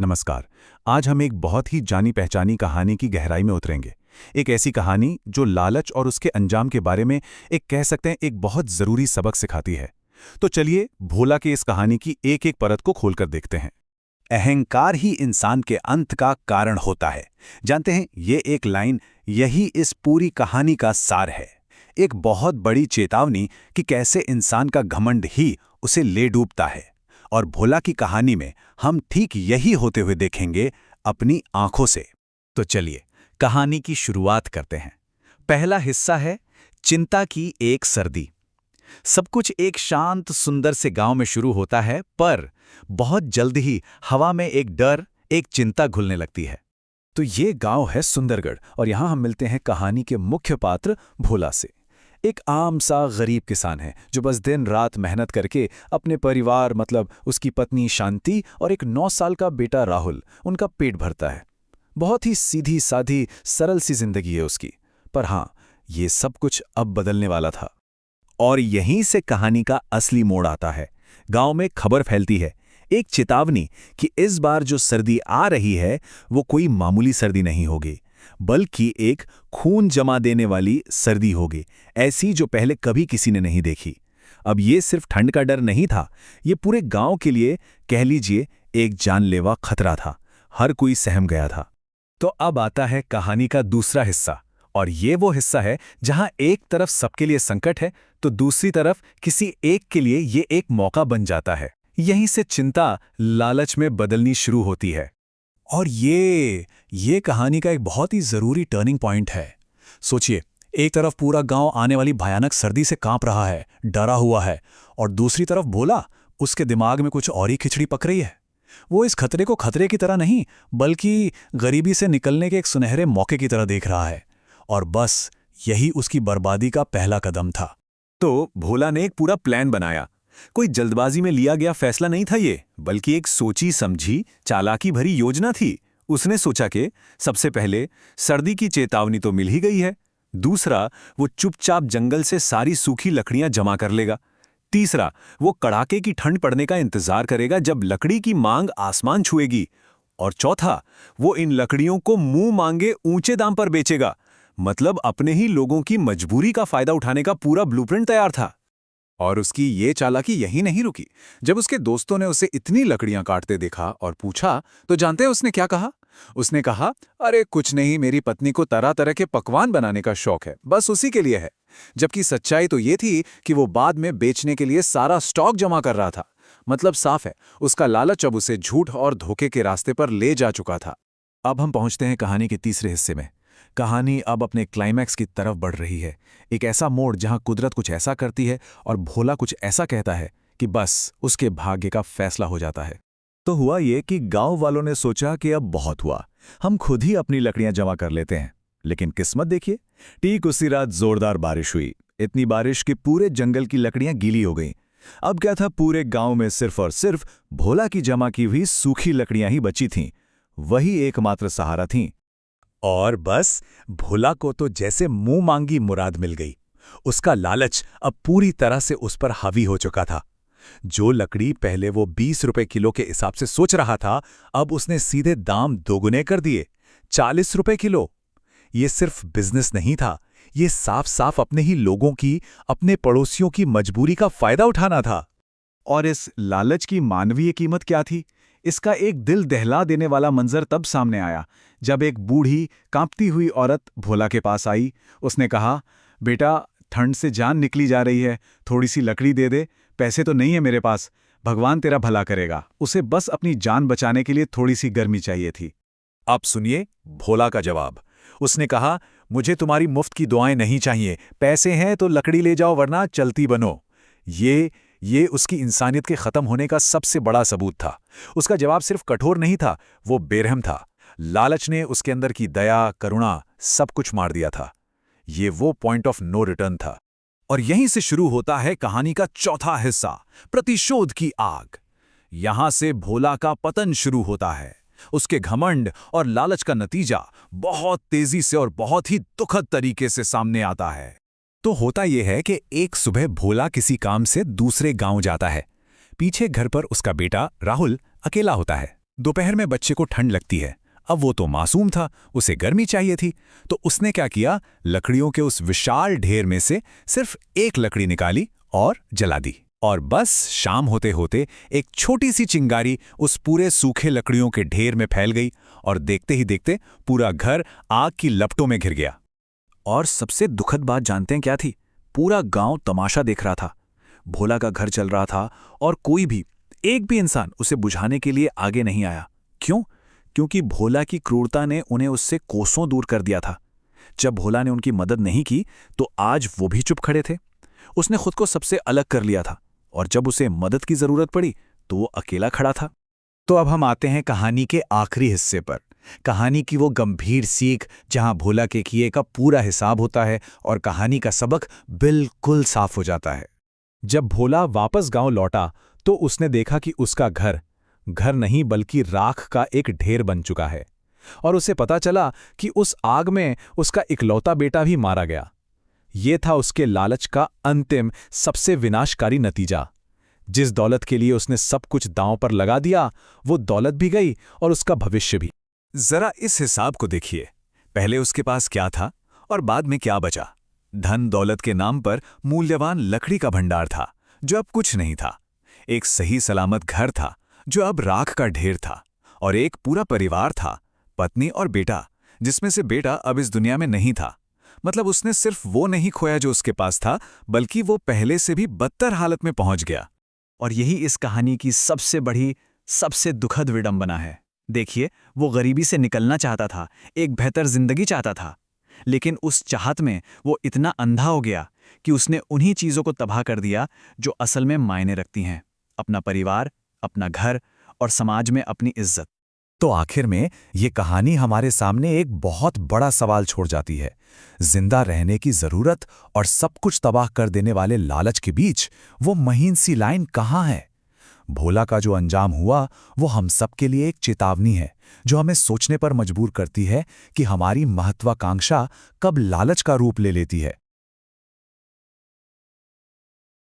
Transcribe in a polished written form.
नमस्कार। आज हम एक बहुत ही जानी पहचानी कहानी की गहराई में उतरेंगे। एक ऐसी कहानी जो लालच और उसके अंजाम के बारे में एक कह सकते हैं एक बहुत ज़रूरी सबक सिखाती है। तो चलिए भोला की इस कहानी की एक एक परत को खोलकर देखते हैं। अहंकार ही इंसान के अंत का कारण होता है। जानते हैं, ये एक लाइन यही इस पूरी कहानी का सार है। एक बहुत बड़ी चेतावनी कि कैसे इंसान का घमंड ही उसे ले डूबता है। और भोला की कहानी में हम ठीक यही होते हुए देखेंगे अपनी आंखों से। तो चलिए कहानी की शुरुआत करते हैं। पहला हिस्सा है चिंता की एक सर्दी। सब कुछ एक शांत सुंदर से गांव में शुरू होता है, पर बहुत जल्द ही हवा में एक डर, एक चिंता घुलने लगती है। तो ये गांव है सुंदरगढ़ और यहां हम मिलते हैं कहानी के मुख्य पात्र भोला से। एक आम सा गरीब किसान है जो बस दिन रात मेहनत करके अपने परिवार मतलब उसकी पत्नी शांति और एक 9 साल का बेटा राहुल उनका पेट भरता है। बहुत ही सीधी सादी सरल सी जिंदगी है उसकी। पर हाँ, ये सब कुछ अब बदलने वाला था। और यहीं से कहानी का असली मोड़ आता है। गांव में खबर फैलती है, एक चेतावनी कि इस बार जो सर्दी आ रही है वो कोई मामूली सर्दी नहीं होगी, बल्कि एक खून जमा देने वाली सर्दी होगी, ऐसी जो पहले कभी किसी ने नहीं देखी। अब ये सिर्फ ठंड का डर नहीं था, ये पूरे गांव के लिए कह लीजिए एक जानलेवा खतरा था। हर कोई सहम गया था। तो अब आता है कहानी का दूसरा हिस्सा, और ये वो हिस्सा है जहां एक तरफ सबके लिए संकट है तो दूसरी तरफ किसी एक के लिए ये एक मौका बन जाता है। यहीं से चिंता लालच में बदलनी शुरू होती है। और ये कहानी का एक बहुत ही जरूरी टर्निंग पॉइंट है। सोचिए, एक तरफ पूरा गांव आने वाली भयानक सर्दी से कांप रहा है, डरा हुआ है, और दूसरी तरफ भोला, उसके दिमाग में कुछ और ही खिचड़ी पक रही है। वो इस खतरे को खतरे की तरह नहीं, बल्कि गरीबी से निकलने के एक सुनहरे मौके की तरह देख रहा है। और बस यही उसकी बर्बादी का पहला कदम था। तो भोला ने एक पूरा प्लान बनाया। कोई जल्दबाजी में लिया गया फैसला नहीं था ये, बल्कि एक सोची समझी चालाकी भरी योजना थी। उसने सोचा कि सबसे पहले सर्दी की चेतावनी तो मिल ही गई है, दूसरा वो चुपचाप जंगल से सारी सूखी लकड़ियां जमा कर लेगा, तीसरा वो कड़ाके की ठंड पड़ने का इंतजार करेगा जब लकड़ी की मांग आसमान छुएगी, और चौथा वो इन लकड़ियों को मुंह मांगे ऊंचे दाम पर बेचेगा। मतलब अपने ही लोगों की मजबूरी का फायदा उठाने का पूरा ब्लूप्रिंट तैयार था। और उसकी ये चालाकी यहीं नहीं रुकी। जब उसके दोस्तों ने उसे इतनी लकड़ियां काटते देखा और पूछा, तो जानते हैं उसने क्या कहा? उसने कहा, अरे कुछ नहीं, मेरी पत्नी को तरह तरह के पकवान बनाने का शौक है, बस उसी के लिए है। जबकि सच्चाई तो ये थी कि वो बाद में बेचने के लिए सारा स्टॉक जमा कर रहा था। मतलब साफ है, उसका लालच अब उसे झूठ और धोखे के रास्ते पर ले जा चुका था। अब हम पहुंचते हैं कहानी के तीसरे हिस्से में। कहानी अब अपने क्लाइमैक्स की तरफ बढ़ रही है। एक ऐसा मोड़ जहां कुदरत कुछ ऐसा करती है और भोला कुछ ऐसा कहता है कि बस उसके भाग्य का फैसला हो जाता है। तो हुआ ये कि गांव वालों ने सोचा कि अब बहुत हुआ, हम खुद ही अपनी लकड़ियां जमा कर लेते हैं। लेकिन किस्मत देखिए, ठीक उसी रात जोरदार बारिश हुई। इतनी बारिश कि पूरे जंगल की लकड़ियां गीली हो गईं। अब क्या था, पूरे गांव में सिर्फ और सिर्फ भोला की जमा की हुई सूखी लकड़ियां ही बची थीं। वही एकमात्र सहारा थीं। और बस भोला को तो जैसे मुंह मांगी मुराद मिल गई। उसका लालच अब पूरी तरह से उस पर हावी हो चुका था। जो लकड़ी पहले वो 20 रुपए किलो के हिसाब से सोच रहा था, अब उसने सीधे दाम दोगुने कर दिए, 40 रुपए किलो। ये सिर्फ बिजनेस नहीं था, ये साफ साफ अपने ही लोगों की, अपने पड़ोसियों की मजबूरी का फायदा उठाना था। और इस लालच की मानवीय कीमत क्या थी? इसका एक दिल दहला देने वाला मंजर तब सामने आया जब एक बूढ़ी कांपती हुई औरत भोला के पास आई। उसने कहा, बेटा, ठंड से जान निकली जा रही है, थोड़ी सी लकड़ी दे दे। पैसे तो नहीं है मेरे पास, भगवान तेरा भला करेगा। उसे बस अपनी जान बचाने के लिए थोड़ी सी गर्मी चाहिए थी। अब सुनिए भोला का जवाब। उसने कहा, मुझे तुम्हारी मुफ्त की दुआएं नहीं चाहिए, पैसे हैं तो लकड़ी ले जाओ वरना चलती बनो। ये उसकी इंसानियत के खत्म होने का सबसे बड़ा सबूत था। उसका जवाब सिर्फ कठोर नहीं था, वो बेरहम था। लालच ने उसके अंदर की दया, करुणा सब कुछ मार दिया था। ये वो पॉइंट ऑफ नो रिटर्न था। और यहीं से शुरू होता है कहानी का चौथा हिस्सा, प्रतिशोध की आग। यहां से भोला का पतन शुरू होता है। उसके घमंड और लालच का नतीजा बहुत तेजी से और बहुत ही दुखद तरीके से सामने आता है। तो होता यह है कि एक सुबह भोला किसी काम से दूसरे गांव जाता है। पीछे घर पर उसका बेटा राहुल अकेला होता है। दोपहर में बच्चे को ठंड लगती है। अब वो तो मासूम था, उसे गर्मी चाहिए थी। तो उसने क्या किया, लकड़ियों के उस विशाल ढेर में से सिर्फ एक लकड़ी निकाली और जला दी। और बस शाम होते होते एक छोटी सी चिंगारी उस पूरे सूखे लकड़ियों के ढेर में फैल गई और देखते ही देखते पूरा घर आग की लपटों में घिर गया। और सबसे दुखद बात जानते हैं क्या थी? पूरा गांव तमाशा देख रहा था। भोला का घर चल रहा था और कोई भी, एक भी इंसान उसे बुझाने के लिए आगे नहीं आया। क्यों? क्योंकि भोला की क्रूरता ने उन्हें उससे कोसों दूर कर दिया था। जब भोला ने उनकी मदद नहीं की तो आज वो भी चुप खड़े थे। उसने खुद को सबसे अलग कर लिया था और जब उसे मदद की जरूरत पड़ी तो वो अकेला खड़ा था। तो अब हम आते हैं कहानी के आखिरी हिस्से पर। कहानी की वो गंभीर सीख जहां भोला के किए का पूरा हिसाब होता है और कहानी का सबक बिल्कुल साफ हो जाता है। जब भोला वापस गांव लौटा तो उसने देखा कि उसका घर घर नहीं बल्कि राख का एक ढेर बन चुका है। और उसे पता चला कि उस आग में उसका इकलौता बेटा भी मारा गया। ये था उसके लालच का अंतिम सबसे विनाशकारी नतीजा। जिस दौलत के लिए उसने सब कुछ दांव पर लगा दिया, वो दौलत भी गई और उसका भविष्य भी। जरा इस हिसाब को देखिए, पहले उसके पास क्या था और बाद में क्या बचा। धन दौलत के नाम पर मूल्यवान लकड़ी का भंडार था जो अब कुछ नहीं था। एक सही सलामत घर था जो अब राख का ढेर था। और एक पूरा परिवार था, पत्नी और बेटा, जिसमें से बेटा अब इस दुनिया में नहीं था। मतलब उसने सिर्फ वो नहीं खोया जो उसके पास था, बल्कि वो पहले से भी बदतर हालत में पहुंच गया। और यही इस कहानी की सबसे बड़ी, सबसे दुखद विडंबना है। देखिए, वो गरीबी से निकलना चाहता था, एक बेहतर जिंदगी चाहता था, लेकिन उस चाहत में वो इतना अंधा हो गया कि उसने उन्हीं चीज़ों को तबाह कर दिया जो असल में मायने रखती हैं: अपना परिवार, अपना घर और समाज में अपनी इज्जत। तो आखिर में ये कहानी हमारे सामने एक बहुत बड़ा सवाल छोड़ जाती है। जिंदा रहने की जरूरत और सब कुछ तबाह कर देने वाले लालच के बीच वो महीन सी लाइन कहाँ है? भोला का जो अंजाम हुआ वो हम सब के लिए एक चेतावनी है, जो हमें सोचने पर मजबूर करती है कि हमारी महत्वाकांक्षा कब लालच का रूप ले लेती है